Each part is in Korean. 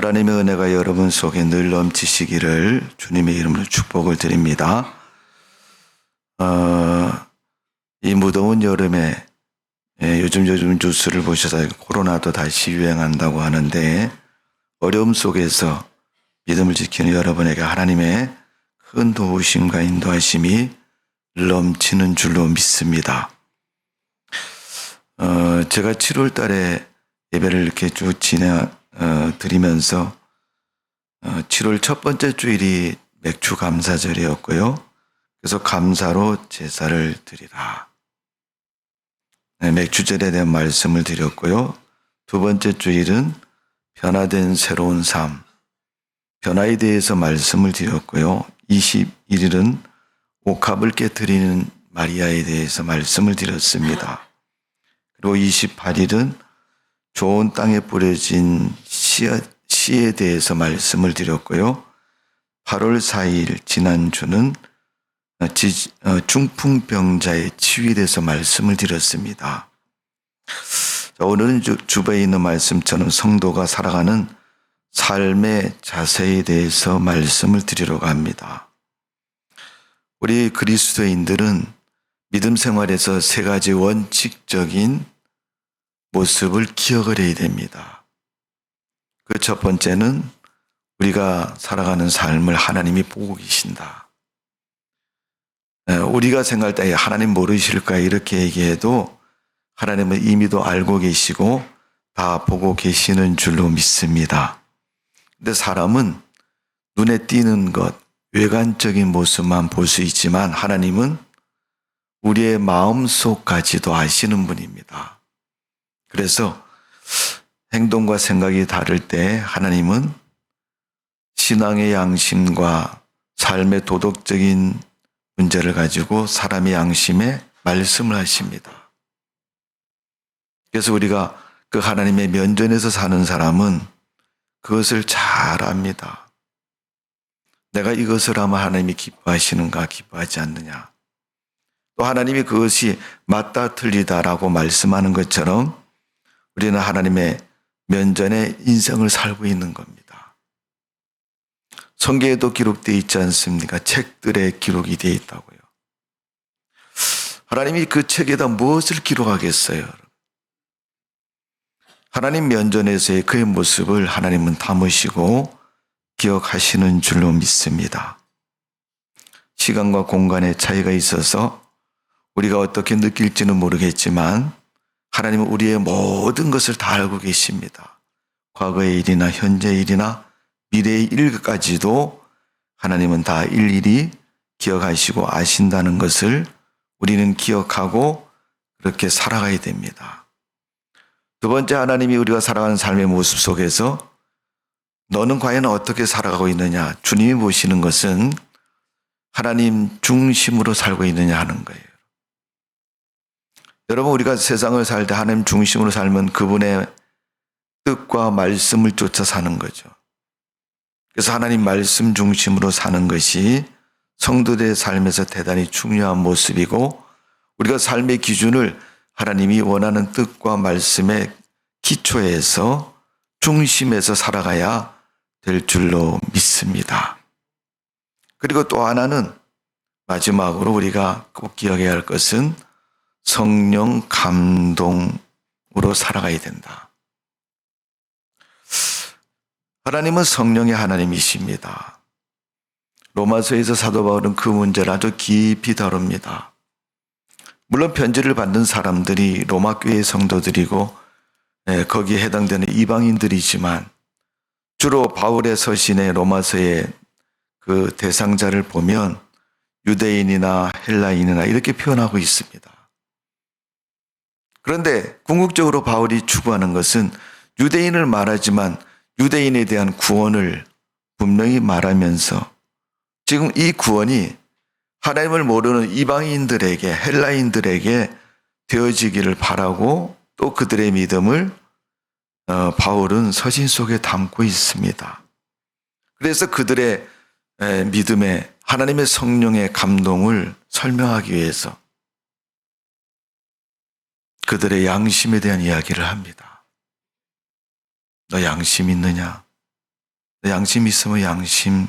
하나님의 은혜가 여러분 속에 늘 넘치시기를 주님의 이름으로 축복을 드립니다. 이 무더운 여름에 요즘 뉴스를 보셔서 코로나도 다시 유행한다고 하는데 어려움 속에서 믿음을 지키는 여러분에게 하나님의 큰 도우심과 인도하심이 넘치는 줄로 믿습니다. 제가 7월 달에 예배를 이렇게 쭉 드리면서 7월 첫 번째 주일이 맥주 감사절이었고요. 그래서 감사로 제사를 드리라. 맥주절에 대한 말씀을 드렸고요. 두 번째 주일은 변화된 새로운 삶, 변화에 대해서 말씀을 드렸고요. 21일은 옥합을 깨뜨리는 마리아에 대해서 말씀을 드렸습니다. 그리고 28일은 좋은 땅에 뿌려진 씨에 대해서 말씀을 드렸고요. 8월 4일 지난주는 중풍병자의 치유에 대해서 말씀을 드렸습니다. 오늘은 주변에 있는 말씀처럼 성도가 살아가는 삶의 자세에 대해서 말씀을 드리려고 합니다. 우리 그리스도인들은 믿음 생활에서 세 가지 원칙적인 모습을 기억을 해야 됩니다. 그 첫 번째는 우리가 살아가는 삶을 하나님이 보고 계신다. 우리가 생각할 때 하나님 모르실까 이렇게 얘기해도 하나님은 이미도 알고 계시고 다 보고 계시는 줄로 믿습니다. 근데 사람은 눈에 띄는 것, 외관적인 모습만 볼 수 있지만 하나님은 우리의 마음속까지도 아시는 분입니다. 그래서 행동과 생각이 다를 때 하나님은 신앙의 양심과 삶의 도덕적인 문제를 가지고 사람의 양심에 말씀을 하십니다. 그래서 우리가 그 하나님의 면전에서 사는 사람은 그것을 잘 압니다. 내가 이것을 하면 하나님이 기뻐하시는가 기뻐하지 않느냐. 또 하나님이 그것이 맞다 틀리다라고 말씀하는 것처럼 우리는 하나님의 면전에 인생을 살고 있는 겁니다. 성경에도 기록되어 있지 않습니까? 책들에 기록이 되어 있다고요. 하나님이 그 책에다 무엇을 기록하겠어요? 하나님 면전에서의 그의 모습을 하나님은 담으시고 기억하시는 줄로 믿습니다. 시간과 공간의 차이가 있어서 우리가 어떻게 느낄지는 모르겠지만 하나님은 우리의 모든 것을 다 알고 계십니다. 과거의 일이나 현재의 일이나 미래의 일까지도 하나님은 다 일일이 기억하시고 아신다는 것을 우리는 기억하고 그렇게 살아가야 됩니다. 두 번째, 하나님이 우리가 살아가는 삶의 모습 속에서 너는 과연 어떻게 살아가고 있느냐? 주님이 보시는 것은 하나님 중심으로 살고 있느냐 하는 거예요. 여러분, 우리가 세상을 살 때 하나님 중심으로 살면 그분의 뜻과 말씀을 쫓아 사는 거죠. 그래서 하나님 말씀 중심으로 사는 것이 성도들의 삶에서 대단히 중요한 모습이고 우리가 삶의 기준을 하나님이 원하는 뜻과 말씀의 기초에서 중심에서 살아가야 될 줄로 믿습니다. 그리고 또 하나는 마지막으로 우리가 꼭 기억해야 할 것은 성령 감동으로 살아가야 된다. 하나님은 성령의 하나님이십니다. 로마서에서 사도 바울은 그 문제를 아주 깊이 다룹니다. 물론 편지를 받는 사람들이 로마 교회의 성도들이고 거기에 해당되는 이방인들이지만 주로 바울의 서신의 로마서의 그 대상자를 보면 유대인이나 헬라인이나 이렇게 표현하고 있습니다. 그런데 궁극적으로 바울이 추구하는 것은 유대인을 말하지만 유대인에 대한 구원을 분명히 말하면서 지금 이 구원이 하나님을 모르는 이방인들에게 헬라인들에게 되어지기를 바라고 또 그들의 믿음을 바울은 서신 속에 담고 있습니다. 그래서 그들의 믿음에 하나님의 성령의 감동을 설명하기 위해서 그들의 양심에 대한 이야기를 합니다. 너 양심 있느냐? 너 양심 있으면 양심의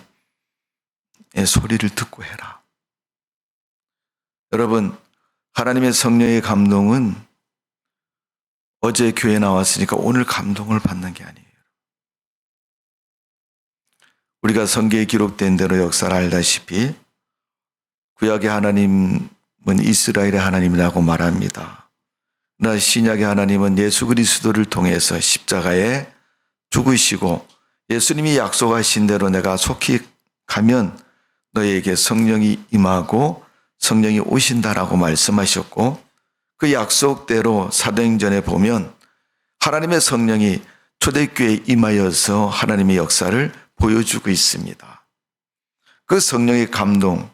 소리를 듣고 해라. 여러분, 하나님의 성령의 감동은 어제 교회 나왔으니까 오늘 감동을 받는 게 아니에요. 우리가 성경에 기록된 대로 역사를 알다시피 구약의 하나님은 이스라엘의 하나님이라고 말합니다. 그러나 신약의 하나님은 예수 그리스도를 통해서 십자가에 죽으시고 예수님이 약속하신 대로 내가 속히 가면 너에게 성령이 임하고 성령이 오신다라고 말씀하셨고 그 약속대로 사도행전에 보면 하나님의 성령이 초대교회에 임하여서 하나님의 역사를 보여주고 있습니다. 그 성령의 감동,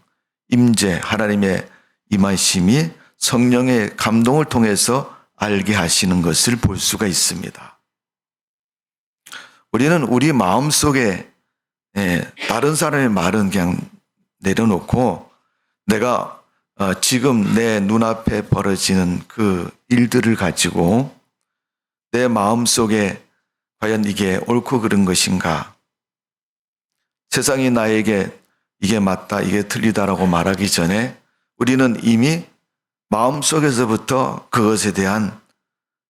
임재, 하나님의 임하심이 성령의 감동을 통해서 알게 하시는 것을 볼 수가 있습니다. 우리는 우리 마음속에 다른 사람의 말은 그냥 내려놓고 내가 지금 내 눈앞에 벌어지는 그 일들을 가지고 내 마음속에 과연 이게 옳고 그른 것인가? 세상이 나에게 이게 맞다, 이게 틀리다라고 말하기 전에 우리는 이미 마음속에서부터 그것에 대한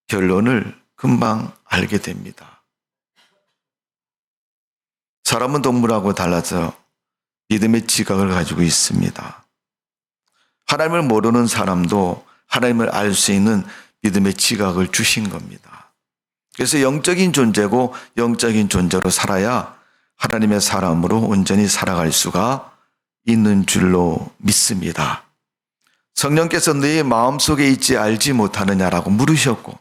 결론을 금방 알게 됩니다. 사람은 동물하고 달라서 믿음의 지각을 가지고 있습니다. 하나님을 모르는 사람도 하나님을 알 수 있는 믿음의 지각을 주신 겁니다. 그래서 영적인 존재고 영적인 존재로 살아야 하나님의 사람으로 온전히 살아갈 수가 있는 줄로 믿습니다. 성령께서 너희 마음속에 있지 알지 못하느냐라고 물으셨고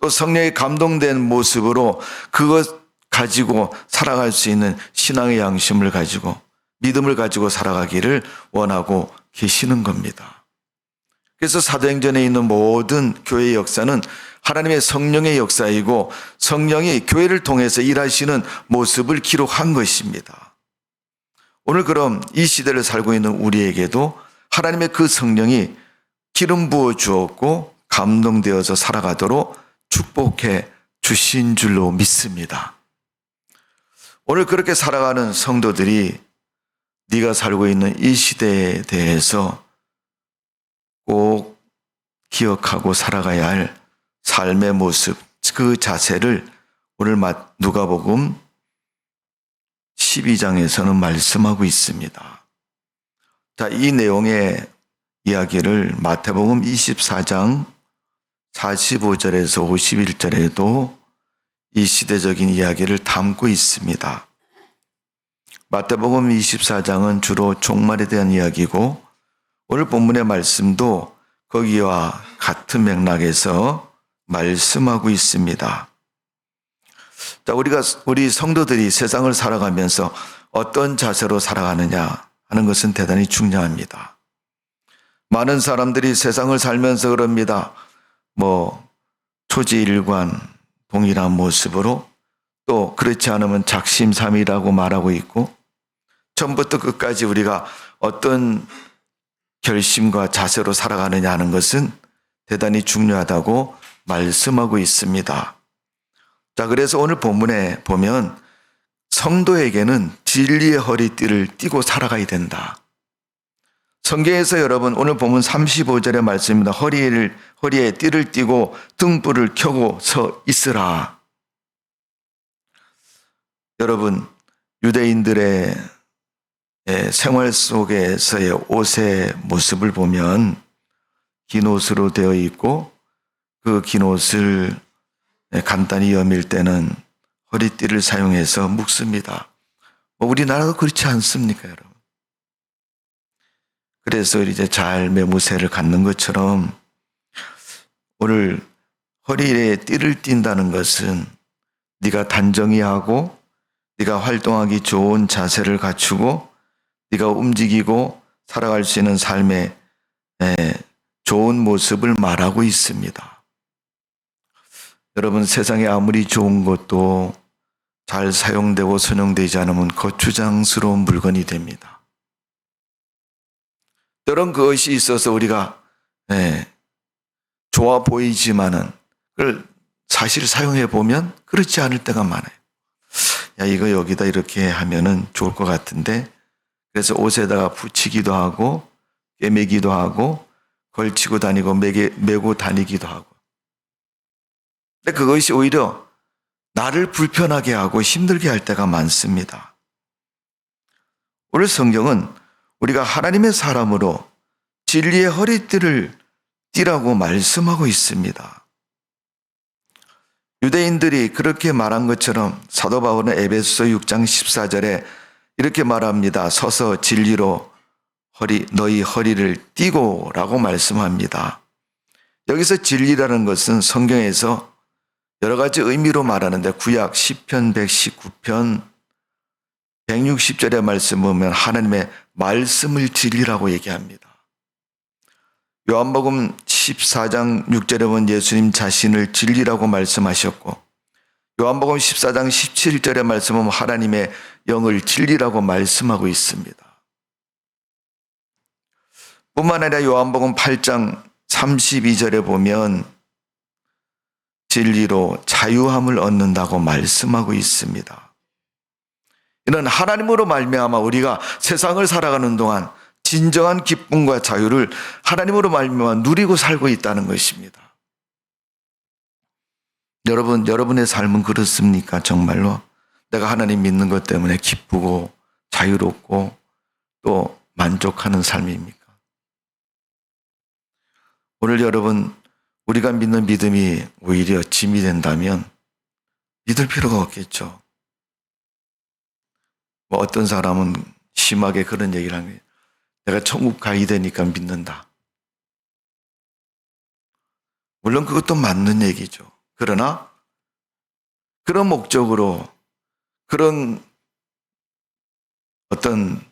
또 성령의 감동된 모습으로 그것 가지고 살아갈 수 있는 신앙의 양심을 가지고 믿음을 가지고 살아가기를 원하고 계시는 겁니다. 그래서 사도행전에 있는 모든 교회의 역사는 하나님의 성령의 역사이고 성령이 교회를 통해서 일하시는 모습을 기록한 것입니다. 오늘 그럼 이 시대를 살고 있는 우리에게도 하나님의 그 성령이 기름 부어 주었고 감동되어서 살아가도록 축복해 주신 줄로 믿습니다. 오늘 그렇게 살아가는 성도들이 네가 살고 있는 이 시대에 대해서 꼭 기억하고 살아가야 할 삶의 모습, 그 자세를 오늘 누가복음 12장에서는 말씀하고 있습니다. 자, 이 내용의 이야기를 마태복음 24장 45절에서 51절에도 이 시대적인 이야기를 담고 있습니다. 마태복음 24장은 주로 종말에 대한 이야기고 오늘 본문의 말씀도 거기와 같은 맥락에서 말씀하고 있습니다. 자, 우리 성도들이 세상을 살아가면서 어떤 자세로 살아가느냐 하는 것은 대단히 중요합니다. 많은 사람들이 세상을 살면서 그럽니다. 초지일관 동일한 모습으로 또 그렇지 않으면 작심삼일이라고 말하고 있고 처음부터 끝까지 우리가 어떤 결심과 자세로 살아가느냐 하는 것은 대단히 중요하다고 말씀하고 있습니다. 자, 그래서 오늘 본문에 보면 성도에게는 진리의 허리띠를 띠고 살아가야 된다. 성경에서 여러분 오늘 본문 35절의 말씀입니다. 허리에 띠를 띠고 등불을 켜고 서 있으라. 여러분 유대인들의 생활 속에서의 옷의 모습을 보면 긴 옷으로 되어 있고 그 긴 옷을 간단히 여밀 때는 허리띠를 사용해서 묶습니다. 우리나라도 그렇지 않습니까, 여러분? 그래서 이제 잘 매무새를 갖는 것처럼 오늘 허리에 띠를 띈다는 것은 네가 단정히 하고 네가 활동하기 좋은 자세를 갖추고 네가 움직이고 살아갈 수 있는 삶의 좋은 모습을 말하고 있습니다. 여러분 세상에 아무리 좋은 것도 잘 사용되고 선용되지 않으면 거추장스러운 물건이 됩니다. 때론 그것이 있어서 우리가 좋아 보이지만은 그걸 사실 사용해 보면 그렇지 않을 때가 많아요. 야, 이거 여기다 이렇게 하면은 좋을 것 같은데. 그래서 옷에다가 붙이기도 하고, 꿰매기도 하고, 걸치고 다니고, 메고 다니기도 하고. 근데 그것이 오히려 나를 불편하게 하고 힘들게 할 때가 많습니다. 오늘 성경은 우리가 하나님의 사람으로 진리의 허리띠를 띠라고 말씀하고 있습니다. 유대인들이 그렇게 말한 것처럼 사도 바울은 에베소서 6장 14절에 이렇게 말합니다. 서서 진리로 너희 허리를 띠고 라고 말씀합니다. 여기서 진리라는 것은 성경에서 여러 가지 의미로 말하는데 구약 10편 119편 160절의 말씀 보면 하나님의 말씀을 진리라고 얘기합니다. 요한복음 14장 6절에 보면 예수님 자신을 진리라고 말씀하셨고 요한복음 14장 17절의 말씀은 하나님의 영을 진리라고 말씀하고 있습니다. 뿐만 아니라 요한복음 8장 32절에 보면 진리로 자유함을 얻는다고 말씀하고 있습니다. 이는 하나님으로 말미암아 우리가 세상을 살아가는 동안 진정한 기쁨과 자유를 하나님으로 말미암아 누리고 살고 있다는 것입니다. 여러분의 삶은 그렇습니까? 정말로 내가 하나님 믿는 것 때문에 기쁘고 자유롭고 또 만족하는 삶입니까? 오늘 여러분, 우리가 믿는 믿음이 오히려 짐이 된다면 믿을 필요가 없겠죠. 어떤 사람은 심하게 그런 얘기를 하는 거예요. 내가 천국 가야 되니까 믿는다. 물론 그것도 맞는 얘기죠. 그러나 그런 목적으로 그런 어떤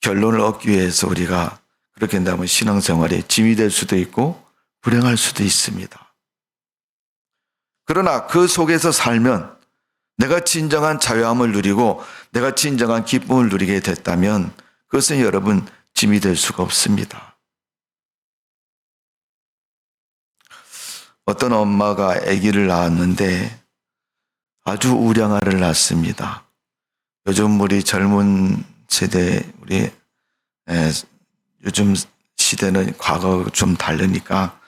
결론을 얻기 위해서 우리가 그렇게 한다면 신앙생활에 짐이 될 수도 있고 불행할 수도 있습니다. 그러나 그 속에서 살면 내가 진정한 자유함을 누리고 내가 진정한 기쁨을 누리게 됐다면 그것은 여러분 짐이 될 수가 없습니다. 어떤 엄마가 아기를 낳았는데 아주 우량아를 낳습니다. 요즘 우리 젊은 세대, 요즘 시대는 과거하고 좀 다르니까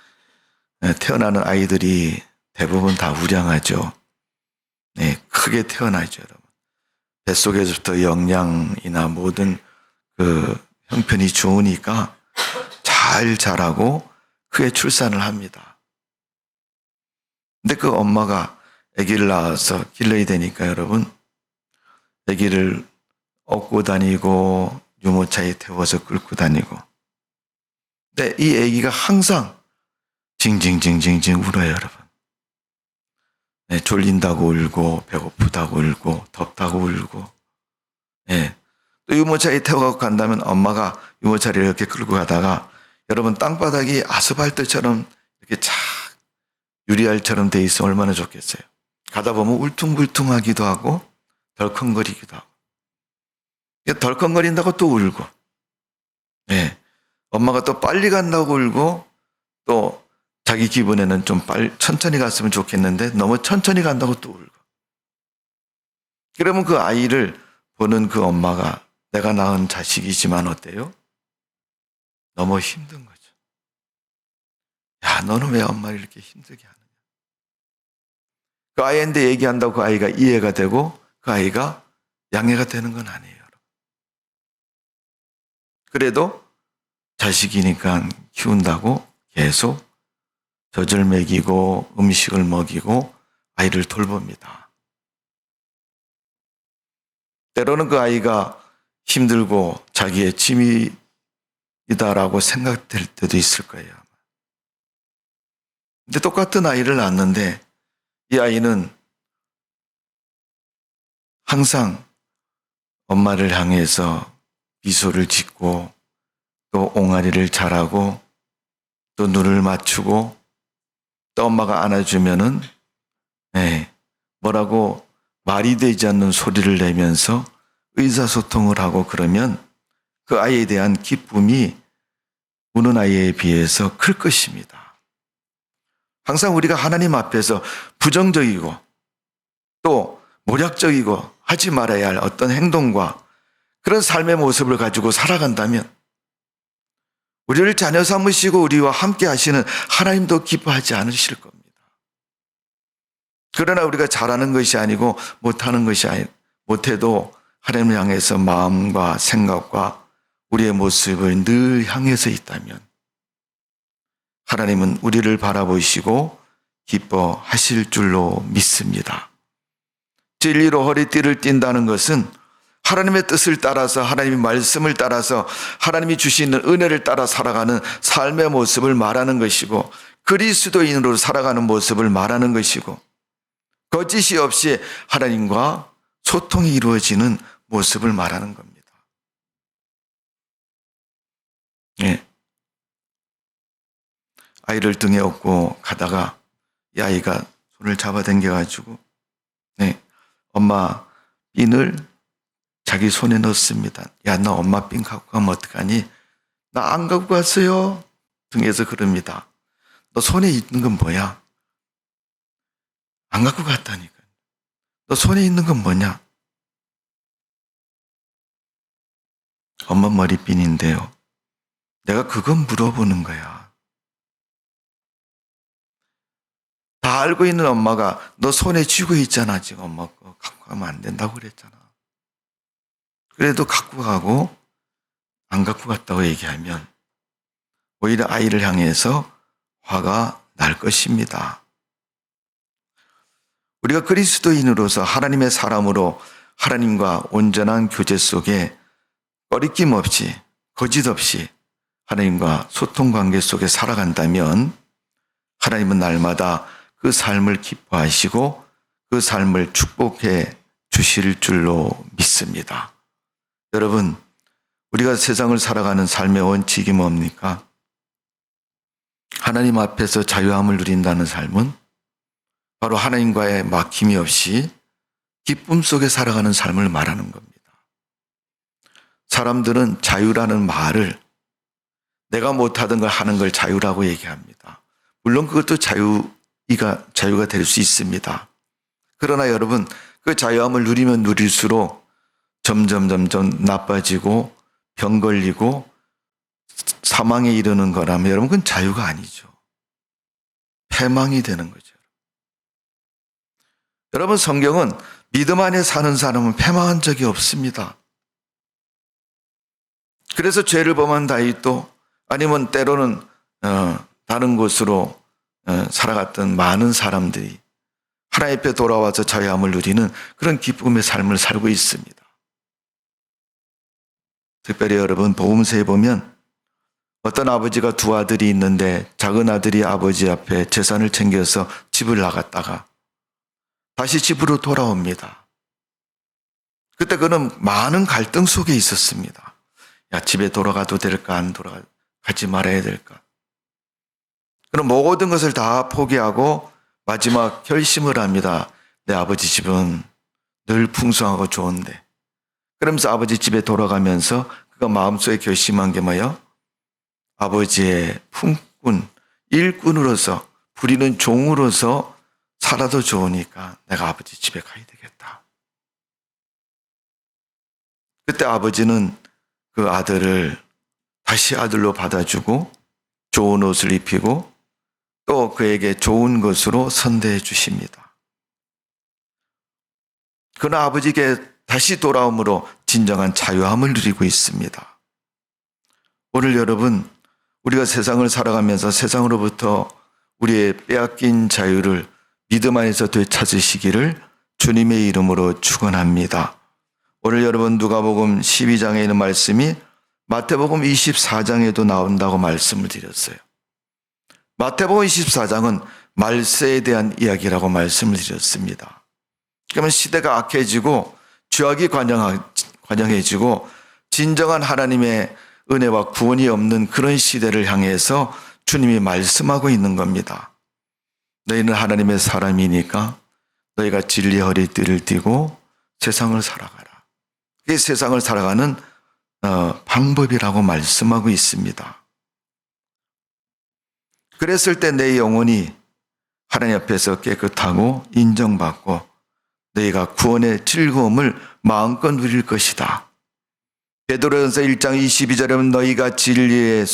태어나는 아이들이 대부분 다 우량하죠. 네, 크게 태어나죠, 여러분. 뱃속에서부터 영양이나 모든 그 형편이 좋으니까 잘 자라고 크게 출산을 합니다. 근데 그 엄마가 아기를 낳아서 길러야 되니까 여러분, 아기를 업고 다니고 유모차에 태워서 끌고 다니고. 근데 이 아기가 항상 징징징징징 울어요, 여러분. 네, 졸린다고 울고 배고프다고 울고 덥다고 울고. 네. 또 유모차에 태워갖고 간다면 엄마가 유모차를 이렇게 끌고 가다가 여러분 땅바닥이 아스팔트처럼 이렇게 착 유리알처럼 돼 있으면 얼마나 좋겠어요. 가다 보면 울퉁불퉁하기도 하고 덜컹거리기도 하고. 덜컹거린다고 또 울고. 네. 엄마가 또 빨리 간다고 울고 또 자기 기분에는 좀 천천히 갔으면 좋겠는데 너무 천천히 간다고 또 울고. 그러면 그 아이를 보는 그 엄마가 내가 낳은 자식이지만 어때요? 너무 힘든 거죠. 야, 너는 왜 엄마를 이렇게 힘들게 하느냐. 그 아이한테 얘기한다고 그 아이가 이해가 되고 그 아이가 양해가 되는 건 아니에요. 그래도 자식이니까 키운다고 계속 젖을 먹이고 음식을 먹이고 아이를 돌봅니다. 때로는 그 아이가 힘들고 자기의 짐이다라고 생각될 때도 있을 거예요. 근데 똑같은 아이를 낳았는데 이 아이는 항상 엄마를 향해서 미소를 짓고 또 옹알이를 잘하고 또 눈을 맞추고 또 엄마가 안아주면은 뭐라고 말이 되지 않는 소리를 내면서 의사소통을 하고 그러면 그 아이에 대한 기쁨이 우는 아이에 비해서 클 것입니다. 항상 우리가 하나님 앞에서 부정적이고 또 모략적이고 하지 말아야 할 어떤 행동과 그런 삶의 모습을 가지고 살아간다면 우리를 자녀 삼으시고 우리와 함께 하시는 하나님도 기뻐하지 않으실 겁니다. 그러나 우리가 잘하는 것이 아니고 못하는 것이 못해도 하나님을 향해서 마음과 생각과 우리의 모습을 늘 향해서 있다면 하나님은 우리를 바라보시고 기뻐하실 줄로 믿습니다. 진리로 허리띠를 띈다는 것은 하나님의 뜻을 따라서 하나님의 말씀을 따라서 하나님이 주시는 은혜를 따라 살아가는 삶의 모습을 말하는 것이고 그리스도인으로 살아가는 모습을 말하는 것이고 거짓이 없이 하나님과 소통이 이루어지는 모습을 말하는 겁니다. 예. 아이를 등에 업고 가다가 이 아이가 손을 잡아당겨가지고 네, 엄마 핀을 자기 손에 넣습니다. 야, 나 엄마 핀 갖고 가면 어떡하니? 나 안 갖고 갔어요. 등에서 그럽니다. 너 손에 있는 건 뭐야? 안 갖고 갔다니까. 너 손에 있는 건 뭐냐? 엄마 머리핀인데요. 내가 그건 물어보는 거야. 다 알고 있는 엄마가 너 손에 쥐고 있잖아. 지금 엄마 거 갖고 가면 안 된다고 그랬잖아. 그래도 갖고 가고 안 갖고 갔다고 얘기하면 오히려 아이를 향해서 화가 날 것입니다. 우리가 그리스도인으로서 하나님의 사람으로 하나님과 온전한 교제 속에 꺼리낌 없이 거짓 없이 하나님과 소통 관계 속에 살아간다면 하나님은 날마다 그 삶을 기뻐하시고 그 삶을 축복해 주실 줄로 믿습니다. 여러분, 우리가 세상을 살아가는 삶의 원칙이 뭡니까? 하나님 앞에서 자유함을 누린다는 삶은 바로 하나님과의 막힘이 없이 기쁨 속에 살아가는 삶을 말하는 겁니다. 사람들은 자유라는 말을 내가 못하던 걸 하는 걸 자유라고 얘기합니다. 물론 그것도 자유가 될 수 있습니다. 그러나 여러분, 그 자유함을 누리면 누릴수록 점점 나빠지고 병 걸리고 사망에 이르는 거라면 여러분 그건 자유가 아니죠. 패망이 되는 거죠. 여러분 성경은 믿음 안에 사는 사람은 패망한 적이 없습니다. 그래서 죄를 범한 다윗도 아니면 때로는 다른 곳으로 살아갔던 많은 사람들이 하나님 앞에 돌아와서 자유함을 누리는 그런 기쁨의 삶을 살고 있습니다. 특별히 여러분 복음서에 보면 어떤 아버지가 두 아들이 있는데 작은 아들이 아버지 앞에 재산을 챙겨서 집을 나갔다가 다시 집으로 돌아옵니다. 그때 그는 많은 갈등 속에 있었습니다. 야, 집에 돌아가도 될까 안 가지 말아야 될까? 그럼 모든 것을 다 포기하고 마지막 결심을 합니다. 내 아버지 집은 늘 풍성하고 좋은데. 그러면서 아버지 집에 돌아가면서 그가 마음속에 결심한 게 뭐예요? 아버지의 품꾼, 일꾼으로서 부리는 종으로서 살아도 좋으니까 내가 아버지 집에 가야 되겠다. 그때 아버지는 그 아들을 다시 아들로 받아주고 좋은 옷을 입히고 또 그에게 좋은 것으로 선대해 주십니다. 그러나 아버지께 다시 돌아옴으로 진정한 자유함을 누리고 있습니다. 오늘 여러분, 우리가 세상을 살아가면서 세상으로부터 우리의 빼앗긴 자유를 믿음 안에서 되찾으시기를 주님의 이름으로 축원합니다. 오늘 여러분 누가복음 12장에 있는 말씀이 마태복음 24장에도 나온다고 말씀을 드렸어요. 마태복음 24장은 말세에 대한 이야기라고 말씀을 드렸습니다. 그러면 시대가 악해지고 죄악이 관영해지고 진정한 하나님의 은혜와 구원이 없는 그런 시대를 향해서 주님이 말씀하고 있는 겁니다. 너희는 하나님의 사람이니까 너희가 진리의 허리띠를 띠고 세상을 살아가라. 그게 세상을 살아가는 방법이라고 말씀하고 있습니다. 그랬을 때 내 영혼이 하나님 앞에서 깨끗하고 인정받고 너희가 구원의 즐거움을 마음껏 누릴 것이다. 베드로전서 1장 22절에 보면 너희가 진리를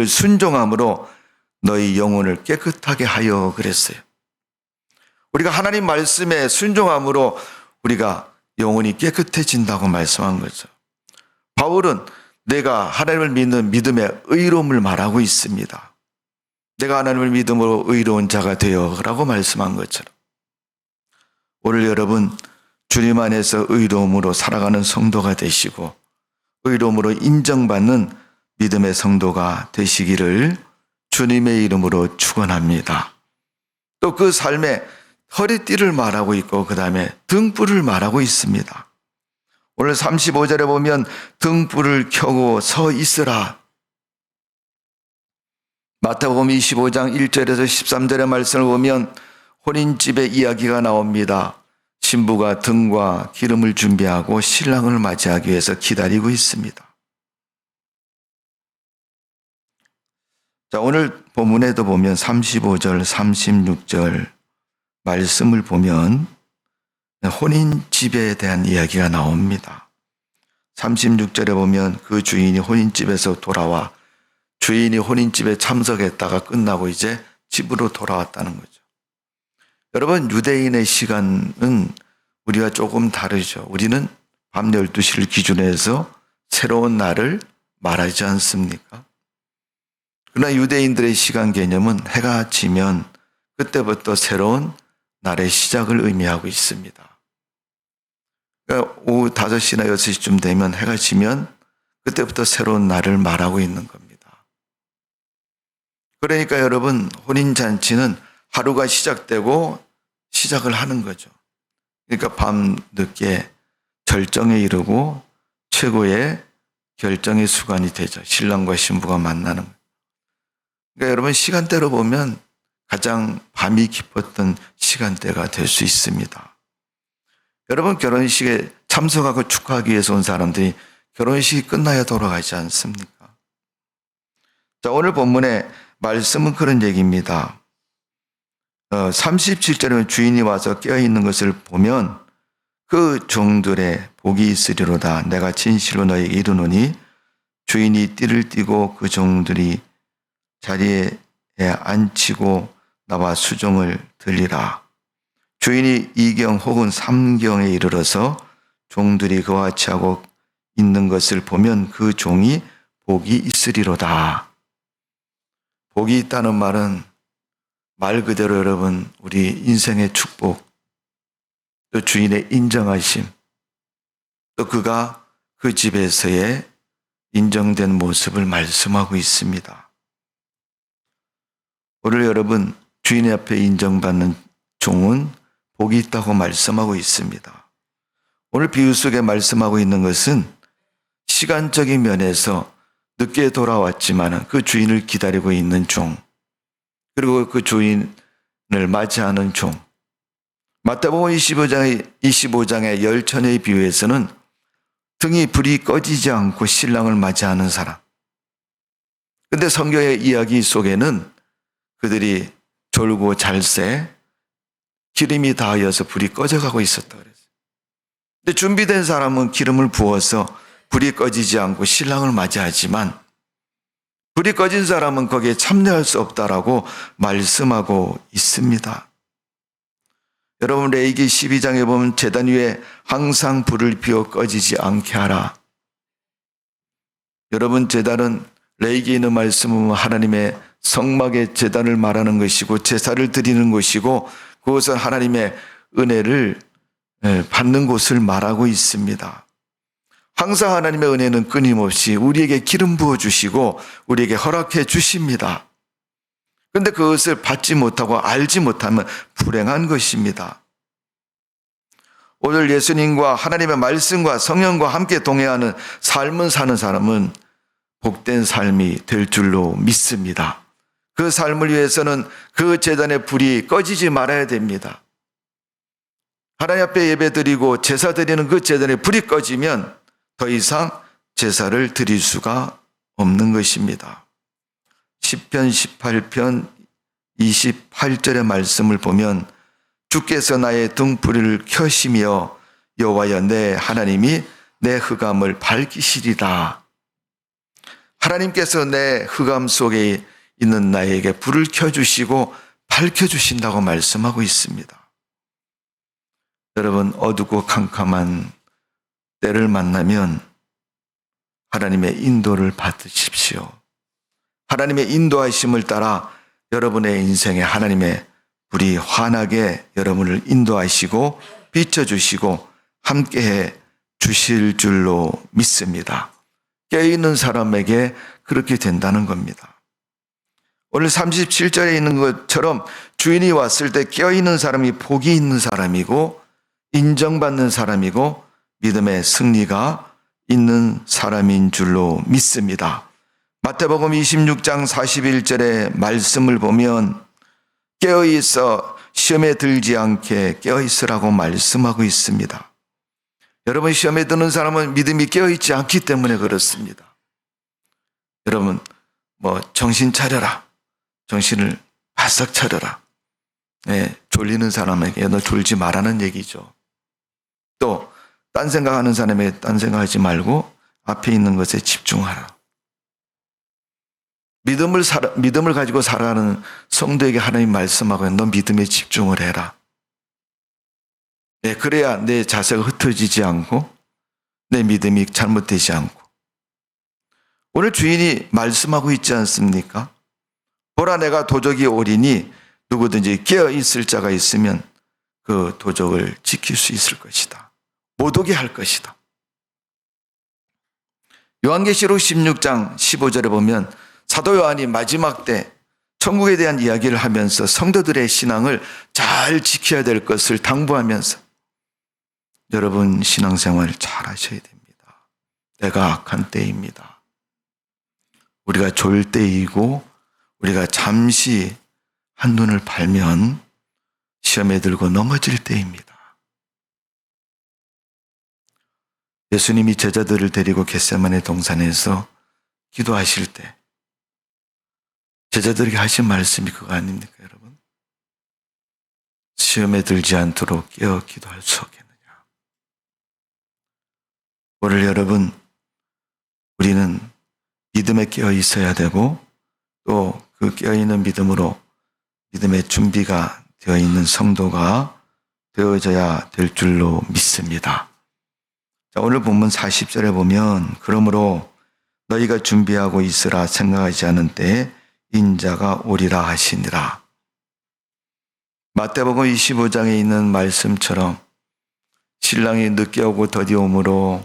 순종함으로 너희 영혼을 깨끗하게 하여 그랬어요. 우리가 하나님 말씀에 순종함으로 우리가 영혼이 깨끗해진다고 말씀한 거죠. 바울은 내가 하나님을 믿는 믿음의 의로움을 말하고 있습니다. 내가 하나님을 믿음으로 의로운 자가 되어라고 말씀한 것처럼 오늘 여러분 주님 안에서 의로움으로 살아가는 성도가 되시고 의로움으로 인정받는 믿음의 성도가 되시기를 주님의 이름으로 축원합니다. 또 그 삶에 허리띠를 말하고 있고 그 다음에 등불을 말하고 있습니다. 오늘 35절에 보면 등불을 켜고 서 있으라. 마태복음 25장 1절에서 13절의 말씀을 보면 혼인집의 이야기가 나옵니다. 신부가 등과 기름을 준비하고 신랑을 맞이하기 위해서 기다리고 있습니다. 자, 오늘 본문에도 보면 35절, 36절 말씀을 보면 혼인집에 대한 이야기가 나옵니다. 36절에 보면 그 주인이 혼인집에서 돌아와 주인이 혼인집에 참석했다가 끝나고 이제 집으로 돌아왔다는 거죠. 여러분, 유대인의 시간은 우리와 조금 다르죠. 우리는 밤 12시를 기준으로 해서 새로운 날을 말하지 않습니까? 그러나 유대인들의 시간 개념은 해가 지면 그때부터 새로운 날의 시작을 의미하고 있습니다. 그러니까 오후 5시나 6시쯤 되면 해가 지면 그때부터 새로운 날을 말하고 있는 겁니다. 그러니까 여러분, 혼인잔치는 하루가 시작되고 시작을 하는 거죠. 그러니까 밤 늦게 절정에 이르고 최고의 결정의 수간이 되죠. 신랑과 신부가 만나는 거예요. 그러니까 여러분, 시간대로 보면 가장 밤이 깊었던 시간대가 될 수 있습니다. 여러분, 결혼식에 참석하고 축하하기 위해서 온 사람들이 결혼식이 끝나야 돌아가지 않습니까? 자, 오늘 본문의 말씀은 그런 얘기입니다. 37절에 주인이 와서 깨어있는 것을 보면 그 종들의 복이 있으리로다. 내가 진실로 너에게 이르노니 주인이 띠를 띠고 그 종들이 자리에 앉히고 나와 수종을 들리라. 주인이 2경 혹은 3경에 이르러서 종들이 그와 같이 하고 있는 것을 보면 그 종이 복이 있으리로다. 복이 있다는 말은 말 그대로 여러분, 우리 인생의 축복, 또 주인의 인정하심, 또 그가 그 집에서의 인정된 모습을 말씀하고 있습니다. 오늘 여러분, 주인 앞에 인정받는 종은 복이 있다고 말씀하고 있습니다. 오늘 비유 속에 말씀하고 있는 것은 시간적인 면에서 늦게 돌아왔지만 그 주인을 기다리고 있는 종, 그리고 그 주인을 맞이하는 종. 마태복음 25장의 열처녀의 비유에서는 등이 불이 꺼지지 않고 신랑을 맞이하는 사람. 근데 성경의 이야기 속에는 그들이 졸고 잘 새 기름이 닿아서 불이 꺼져가고 있었다 그랬어요. 근데 준비된 사람은 기름을 부어서 불이 꺼지지 않고 신랑을 맞이하지만 불이 꺼진 사람은 거기에 참여할 수 없다라고 말씀하고 있습니다. 여러분, 레위기 12장에 보면 제단 위에 항상 불을 피워 꺼지지 않게 하라. 여러분, 제단은 레위기에 있는 말씀은 하나님의 성막의 제단을 말하는 것이고 제사를 드리는 것이고 그것은 하나님의 은혜를 받는 곳을 말하고 있습니다. 항상 하나님의 은혜는 끊임없이 우리에게 기름 부어주시고 우리에게 허락해 주십니다. 그런데 그것을 받지 못하고 알지 못하면 불행한 것입니다. 오늘 예수님과 하나님의 말씀과 성령과 함께 동행하는 삶을 사는 사람은 복된 삶이 될 줄로 믿습니다. 그 삶을 위해서는 그 제단의 불이 꺼지지 말아야 됩니다. 하나님 앞에 예배드리고 제사 드리는 그 제단의 불이 꺼지면 더 이상 제사를 드릴 수가 없는 것입니다. 시편 18편 28절의 말씀을 보면 주께서 나의 등불을 켜시며 여호와여 내 하나님이 내 흑암을 밝히시리다. 하나님께서 내 흑암 속에 있는 나에게 불을 켜주시고 밝혀주신다고 말씀하고 있습니다. 여러분, 어둡고 캄캄한 때를 만나면 하나님의 인도를 받으십시오. 하나님의 인도하심을 따라 여러분의 인생에 하나님의 불이 환하게 여러분을 인도하시고 비춰주시고 함께해 주실 줄로 믿습니다. 깨어있는 사람에게 그렇게 된다는 겁니다. 오늘 37절에 있는 것처럼 주인이 왔을 때 깨어있는 사람이 복이 있는 사람이고 인정받는 사람이고 믿음의 승리가 있는 사람인 줄로 믿습니다. 마태복음 26장 41절의 말씀을 보면 깨어있어 시험에 들지 않게 깨어있으라고 말씀하고 있습니다. 여러분, 시험에 드는 사람은 믿음이 깨어있지 않기 때문에 그렇습니다. 여러분, 정신 차려라. 정신을 바싹 차려라. 졸리는 사람에게 너 졸지 말라는 얘기죠. 또 딴 생각하는 사람에게 딴 생각하지 말고 앞에 있는 것에 집중하라. 믿음을 가지고 살아가는 성도에게 하나님 말씀하고 너 믿음에 집중을 해라. 그래야 내 자세가 흩어지지 않고 내 믿음이 잘못되지 않고. 오늘 주인이 말씀하고 있지 않습니까? 보라, 내가 도적이 오리니 누구든지 깨어있을 자가 있으면 그 도적을 지킬 수 있을 것이다. 못 오게 할 것이다. 요한계시록 16장 15절에 보면 사도 요한이 마지막 때 천국에 대한 이야기를 하면서 성도들의 신앙을 잘 지켜야 될 것을 당부하면서 여러분 신앙생활 잘 하셔야 됩니다. 때가 악한 때입니다. 우리가 졸 때이고 우리가 잠시 한눈을 팔면 시험에 들고 넘어질 때입니다. 예수님이 제자들을 데리고 겟세마네 동산에서 기도하실 때 제자들에게 하신 말씀이 그거 아닙니까, 여러분? 시험에 들지 않도록 깨어 기도할 수 없겠느냐. 오늘 여러분, 우리는 믿음에 깨어 있어야 되고 또 그 깨어있는 믿음으로 믿음의 준비가 되어 있는 성도가 되어져야 될 줄로 믿습니다. 자, 오늘 본문 40절에 보면 그러므로 너희가 준비하고 있으라 생각하지 않은 때에 인자가 오리라 하시니라. 마태복음 25장에 있는 말씀처럼 신랑이 늦게 오고 더디 오므로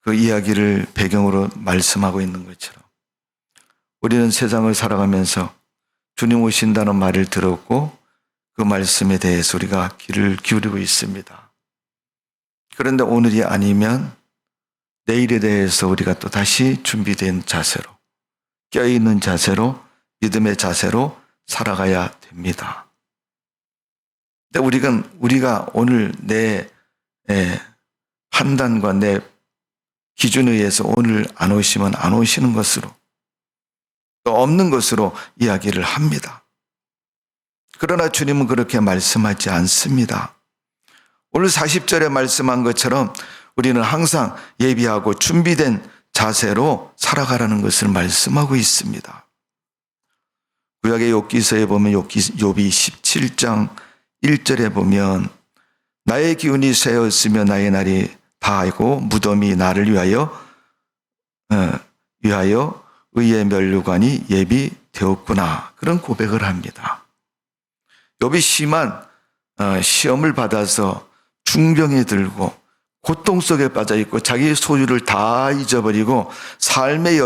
그 이야기를 배경으로 말씀하고 있는 것처럼 우리는 세상을 살아가면서 주님 오신다는 말을 들었고 그 말씀에 대해서 우리가 귀를 기울이고 있습니다. 그런데 오늘이 아니면 내일에 대해서 우리가 또 다시 준비된 자세로, 껴있는 자세로, 믿음의 자세로 살아가야 됩니다. 근데 우리가 오늘 내 판단과 내 기준에 의해서 오늘 안 오시면 안 오시는 것으로 또 없는 것으로 이야기를 합니다. 그러나 주님은 그렇게 말씀하지 않습니다. 오늘 40절에 말씀한 것처럼 우리는 항상 예비하고 준비된 자세로 살아가라는 것을 말씀하고 있습니다. 구약의 욥기서에 보면 욥이 17장 1절에 보면 나의 기운이 쇠었으며 나의 날이 다하고 무덤이 나를 위하여 의의 면류관이 예비되었구나. 그런 고백을 합니다. 욥이 심한 시험을 받아서 중병에 들고 고통 속에 빠져 있고 자기 소유를 다 잊어버리고 삶의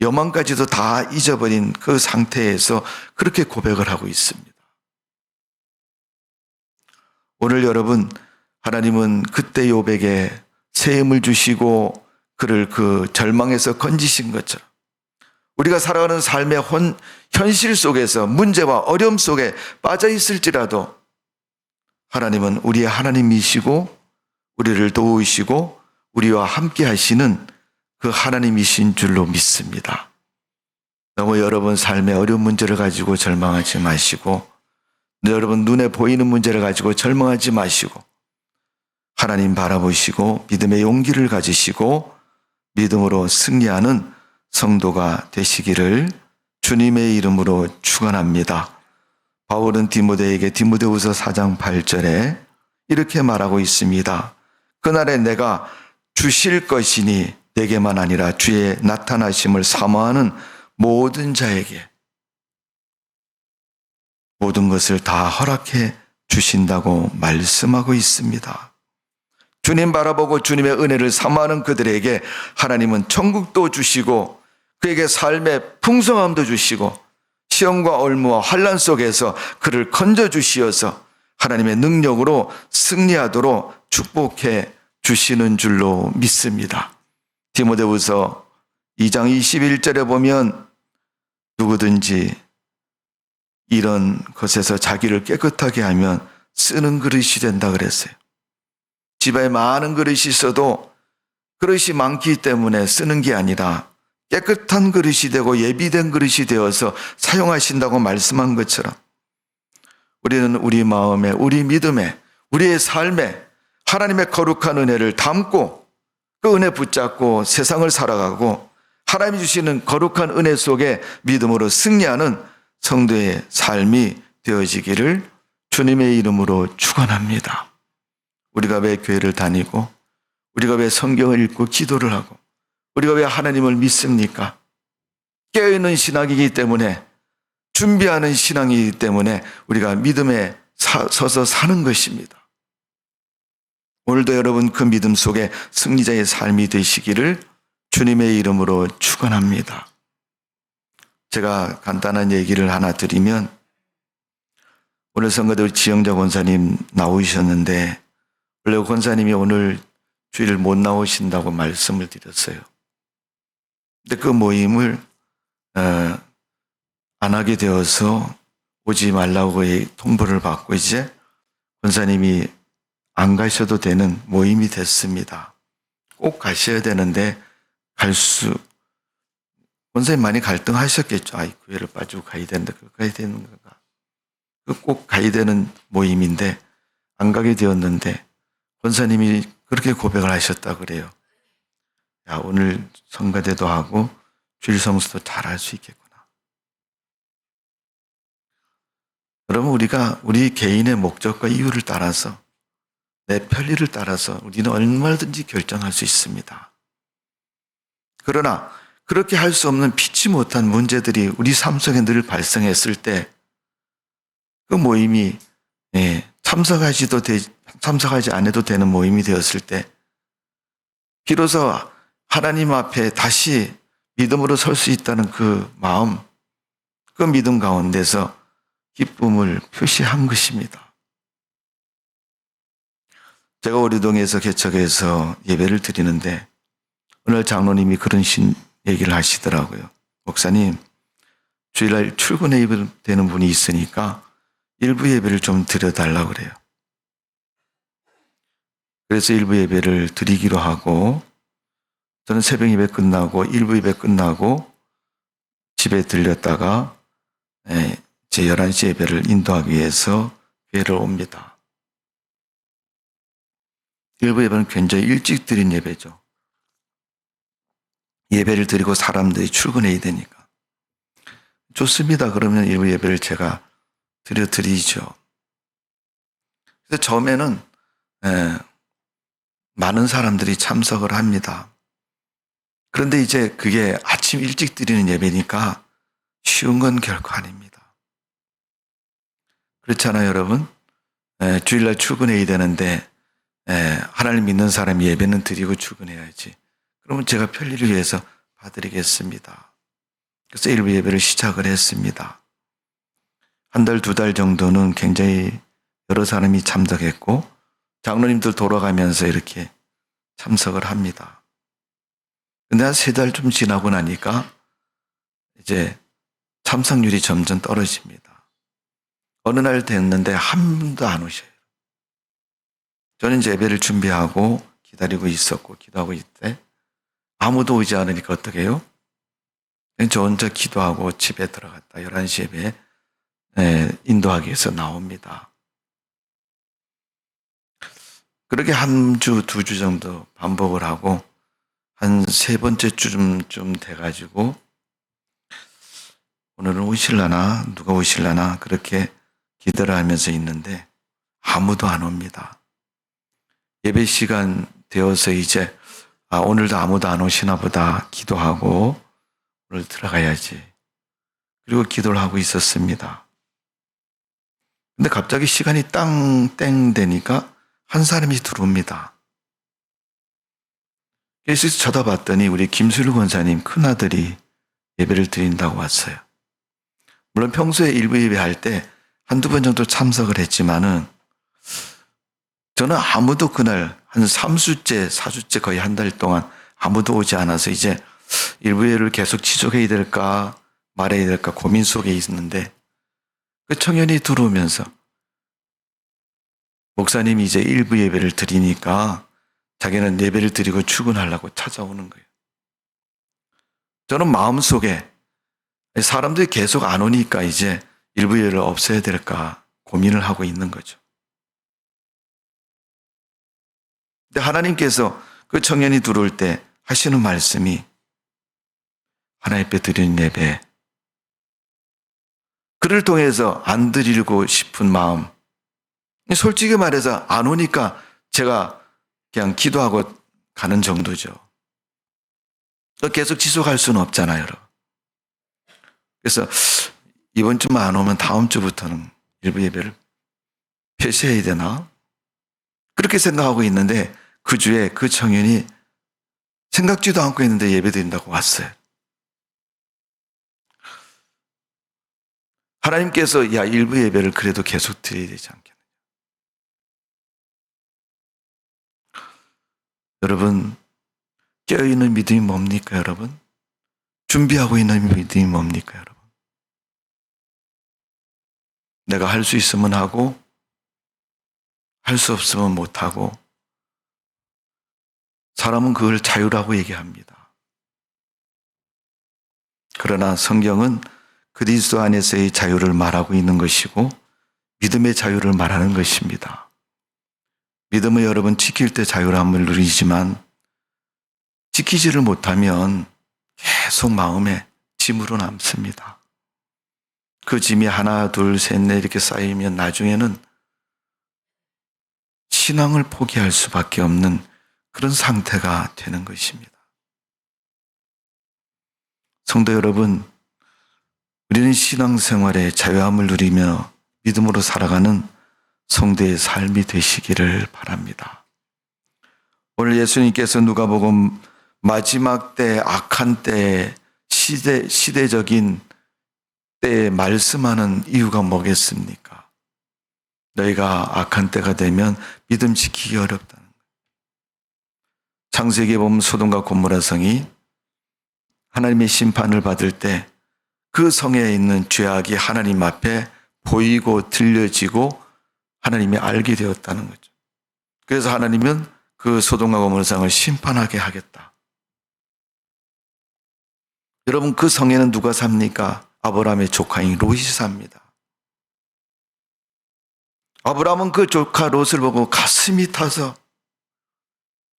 여망까지도 다 잊어버린 그 상태에서 그렇게 고백을 하고 있습니다. 오늘 여러분, 하나님은 그때 욥에게 새 힘을 주시고 그를 그 절망에서 건지신 것처럼 우리가 살아가는 삶의 현실 속에서 문제와 어려움 속에 빠져 있을지라도 하나님은 우리의 하나님이시고 우리를 도우시고 우리와 함께 하시는 그 하나님이신 줄로 믿습니다. 너무 여러분 삶의 어려운 문제를 가지고 절망하지 마시고 여러분, 눈에 보이는 문제를 가지고 절망하지 마시고 하나님 바라보시고 믿음의 용기를 가지시고 믿음으로 승리하는 성도가 되시기를 주님의 이름으로 축원합니다. 바울은 디모데에게 디모데후서 4장 8절에 이렇게 말하고 있습니다. 그날에 내가 주실 것이니 내게만 아니라 주의 나타나심을 사모하는 모든 자에게 모든 것을 다 허락해 주신다고 말씀하고 있습니다. 주님 바라보고 주님의 은혜를 사모하는 그들에게 하나님은 천국도 주시고 그에게 삶의 풍성함도 주시고 시험과 얼무와 환난 속에서 그를 건져주시어서 하나님의 능력으로 승리하도록 축복해 주시는 줄로 믿습니다. 디모데후서 2장 21절에 보면 누구든지 이런 것에서 자기를 깨끗하게 하면 쓰는 그릇이 된다 그랬어요. 집에 많은 그릇이 있어도 그릇이 많기 때문에 쓰는 게 아니라 깨끗한 그릇이 되고 예비된 그릇이 되어서 사용하신다고 말씀한 것처럼 우리는 우리 마음에, 우리 믿음에, 우리의 삶에 하나님의 거룩한 은혜를 담고 그 은혜 붙잡고 세상을 살아가고 하나님이 주시는 거룩한 은혜 속에 믿음으로 승리하는 성도의 삶이 되어지기를 주님의 이름으로 축원합니다. 우리가 왜 교회를 다니고 우리가 왜 성경을 읽고 기도를 하고 우리가 왜 하나님을 믿습니까? 깨어있는 신앙이기 때문에 준비하는 신앙이기 때문에 우리가 믿음에 서서 사는 것입니다. 오늘도 여러분 그 믿음 속에 승리자의 삶이 되시기를 주님의 이름으로 축원합니다. 제가 간단한 얘기를 하나 드리면 오늘 성가대 지영자 권사님 나오셨는데 원래 권사님이 오늘 주일 못 나오신다고 말씀을 드렸어요. 근데 그 모임을 안 하게 되어서 오지 말라고 통보를 받고 이제 권사님이 안 가셔도 되는 모임이 됐습니다. 꼭 가셔야 되는데 권사님 많이 갈등하셨겠죠. 교회를 빠지고 가야 되는데 그거 가야 되는 건가. 꼭 가야 되는 모임인데 안 가게 되었는데 권사님이 그렇게 고백을 하셨다 그래요. 야, 오늘 성가대도 하고 주일 성수도 잘 할 수 있겠구나. 여러분, 우리 개인의 목적과 이유를 따라서 내 편리를 따라서 우리는 얼마든지 결정할 수 있습니다. 그러나 그렇게 할 수 없는 피치 못한 문제들이 우리 삶 속에 늘 발생했을 때 그 모임이 참석하지 않아도 되는 모임이 되었을 때 비로소 하나님 앞에 다시 믿음으로 설 수 있다는 그 마음, 그 믿음 가운데서 기쁨을 표시한 것입니다. 제가 우리동에서 개척해서 예배를 드리는데 오늘 장로님이 그런 얘기를 하시더라고요. 목사님, 주일날 출근해야 되는 분이 있으니까 일부 예배를 좀 드려달라고 그래요. 그래서 일부 예배를 드리기로 하고 저는 새벽 예배 끝나고 일부 예배 끝나고 집에 들렸다가 제 11시 예배를 인도하기 위해서 교회를 옵니다. 일부 예배는 굉장히 일찍 드린 예배죠. 예배를 드리고 사람들이 출근해야 되니까. 좋습니다. 그러면 일부 예배를 제가 드리죠. 그래서 처음에는 많은 사람들이 참석을 합니다. 그런데 이제 그게 아침 일찍 드리는 예배니까 쉬운 건 결코 아닙니다. 그렇잖아요, 여러분. 주일날 출근해야 되는데 하나님 믿는 사람이 예배는 드리고 출근해야지. 그러면 제가 편리를 위해서 봐드리겠습니다. 그래서 일부 예배를 시작을 했습니다. 한 달, 두 달 정도는 굉장히 여러 사람이 참석했고 장로님들 돌아가면서 이렇게 참석을 합니다. 근데 한 3달 좀 지나고 나니까 이제 참석률이 점점 떨어집니다. 어느 날 됐는데 한 분도 안 오셔요. 저는 이제 예배를 준비하고 기다리고 있었고 기도하고 있을 때 아무도 오지 않으니까 어떻게 해요? 저 혼자 기도하고 집에 들어갔다. 11시 예배에 인도하기 위해서 나옵니다. 그렇게 한 주, 두 주 정도 반복을 하고 한 세 번째 주쯤 돼가지고 오늘은 오실라나 누가 오실라나 그렇게 기도를 하면서 있는데 아무도 안 옵니다. 예배 시간 되어서 이제 오늘도 아무도 안 오시나 보다 기도하고 오늘 들어가야지. 그리고 기도를 하고 있었습니다. 근데 갑자기 시간이 땡 되니까 한 사람이 들어옵니다. 그래서 쳐다봤더니 우리 김수일 권사님 큰아들이 예배를 드린다고 왔어요. 물론 평소에 일부 예배할 때 한두 번 정도 참석을 했지만은 저는 아무도 그날 한 3수째, 4주째 거의 한 달 동안 아무도 오지 않아서 이제 일부 예배를 계속 지속해야 될까 말해야 될까 고민 속에 있는데 그 청년이 들어오면서 목사님이 이제 일부 예배를 드리니까 자기는 예배를 드리고 출근하려고 찾아오는 거예요. 저는 마음속에 사람들이 계속 안 오니까 이제 일부 예배를 없애야 될까 고민을 하고 있는 거죠. 근데 하나님께서 그 청년이 들어올 때 하시는 말씀이 하나님 앞에 드리는 예배, 그를 통해서 안 드리고 싶은 마음, 솔직히 말해서 안 오니까 제가 그냥 기도하고 가는 정도죠. 계속 지속할 수는 없잖아요, 여러분. 그래서 이번 주만 안 오면 다음 주부터는 일부 예배를 폐쇄해야 되나? 그렇게 생각하고 있는데 그 주에 그 청년이 생각지도 않고 있는데 예배 드린다고 왔어요. 하나님께서 일부 예배를 그래도 계속 드려야 되지 않겠느냐. 여러분, 깨어있는 믿음이 뭡니까, 여러분? 준비하고 있는 믿음이 뭡니까, 여러분? 내가 할 수 있으면 하고, 할 수 없으면 못하고, 사람은 그걸 자유라고 얘기합니다. 그러나 성경은 그리스도 안에서의 자유를 말하고 있는 것이고, 믿음의 자유를 말하는 것입니다. 믿음을 여러분 지킬 때 자유함을 누리지만 지키지를 못하면 계속 마음에 짐으로 남습니다. 그 짐이 하나, 둘, 셋, 넷 이렇게 쌓이면 나중에는 신앙을 포기할 수밖에 없는 그런 상태가 되는 것입니다. 성도 여러분, 우리는 신앙생활에 자유함을 누리며 믿음으로 살아가는 성도의 삶이 되시기를 바랍니다. 오늘 예수님께서 누가복음 마지막 때 악한 때에 시대적인 때에 말씀하는 이유가 뭐겠습니까? 너희가 악한 때가 되면 믿음 지키기 어렵다는 거예요. 창세기에 보면 소돔과 고모라 성이 하나님의 심판을 받을 때 그 성에 있는 죄악이 하나님 앞에 보이고 들려지고 하나님이 알게 되었다는 거죠. 그래서 하나님은 그 소돔과 고모라 성을 심판하게 하겠다. 여러분, 그 성에는 누가 삽니까? 아브라함의 조카인 롯이 삽니다. 아브라함은 그 조카 롯을 보고 가슴이 타서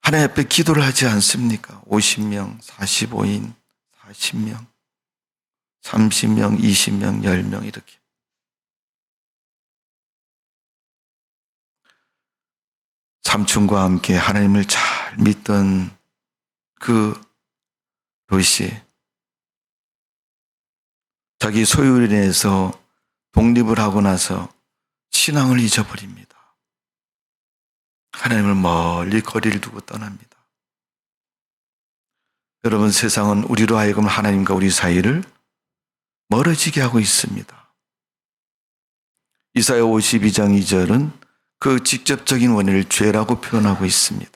하나님 앞에 기도를 하지 않습니까? 50명, 45인, 40명, 30명, 20명, 10명 이렇게. 삼촌과 함께 하나님을 잘 믿던 그 롯이 자기 소유를 인해서 독립을 하고 나서 신앙을 잊어버립니다. 하나님을 멀리 거리를 두고 떠납니다. 여러분, 세상은 우리로 하여금 하나님과 우리 사이를 멀어지게 하고 있습니다. 이사야 52장 2절은 그 직접적인 원인을 죄라고 표현하고 있습니다.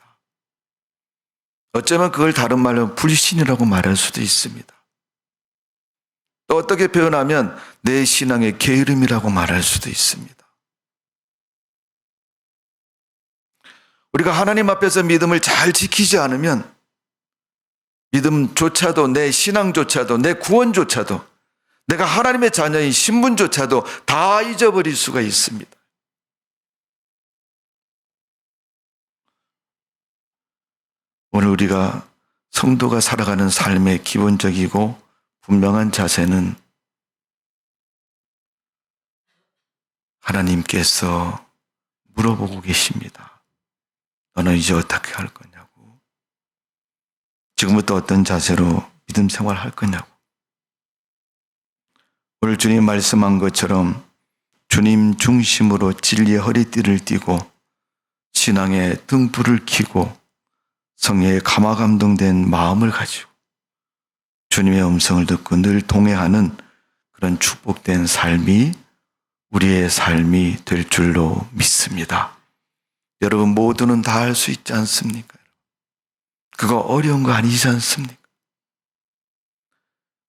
어쩌면 그걸 다른 말로 불신이라고 말할 수도 있습니다. 또 어떻게 표현하면 내 신앙의 게으름이라고 말할 수도 있습니다. 우리가 하나님 앞에서 믿음을 잘 지키지 않으면 믿음조차도, 내 신앙조차도, 내 구원조차도 내가 하나님의 자녀인 신분조차도 다 잊어버릴 수가 있습니다. 오늘 우리가 성도가 살아가는 삶의 기본적이고 분명한 자세는 하나님께서 물어보고 계십니다. 너는 이제 어떻게 할 거냐고. 지금부터 어떤 자세로 믿음 생활할 거냐고. 오늘 주님 말씀한 것처럼 주님 중심으로 진리의 허리띠를 띠고 신앙의 등불을 켜고 성령의 감화감동된 마음을 가지고 주님의 음성을 듣고 늘 동행하는 그런 축복된 삶이 우리의 삶이 될 줄로 믿습니다. 여러분 모두는 다 할 수 있지 않습니까? 그거 어려운 거 아니지 않습니까?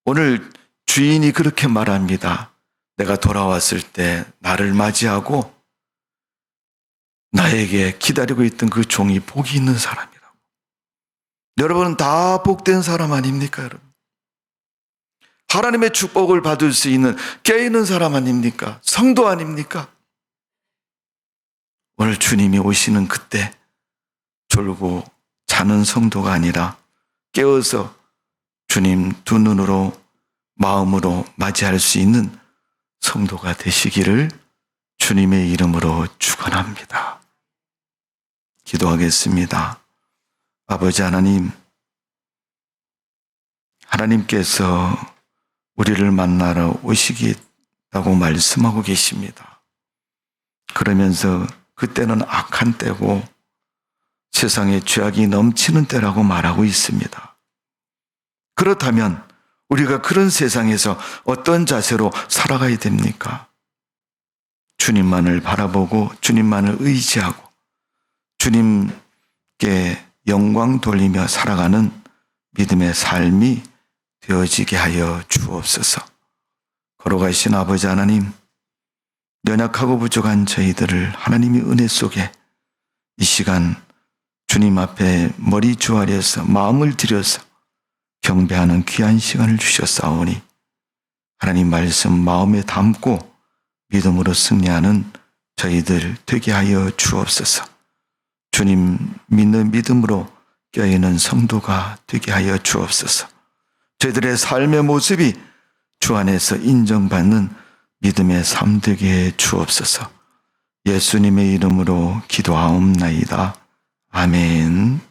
오늘 주인이 그렇게 말합니다. 내가 돌아왔을 때 나를 맞이하고 나에게 기다리고 있던 그 종이 복이 있는 사람이라고. 여러분은 다 복된 사람 아닙니까, 여러분? 하나님의 축복을 받을 수 있는 깨있는 사람 아닙니까? 성도 아닙니까? 오늘 주님이 오시는 그때 졸고 자는 성도가 아니라 깨어서 주님 두 눈으로 마음으로 맞이할 수 있는 성도가 되시기를 주님의 이름으로 축원합니다. 기도하겠습니다. 아버지 하나님, 하나님께서 우리를 만나러 오시겠다고 말씀하고 계십니다. 그러면서 그때는 악한 때고 세상에 죄악이 넘치는 때라고 말하고 있습니다. 그렇다면 우리가 그런 세상에서 어떤 자세로 살아가야 됩니까? 주님만을 바라보고 주님만을 의지하고 주님께 영광 돌리며 살아가는 믿음의 삶이 되어지게 하여 주옵소서. 걸어가신 아버지 하나님, 연약하고 부족한 저희들을 하나님의 은혜 속에 이 시간 주님 앞에 머리 조아려서 마음을 들여서 경배하는 귀한 시간을 주셨사오니 하나님 말씀 마음에 담고 믿음으로 승리하는 저희들 되게 하여 주옵소서. 주님 믿는 믿음으로 껴있는 성도가 되게 하여 주옵소서. 저희들의 삶의 모습이 주 안에서 인정받는 믿음의 삶 되게 해 주옵소서. 예수님의 이름으로 기도하옵나이다. 아멘.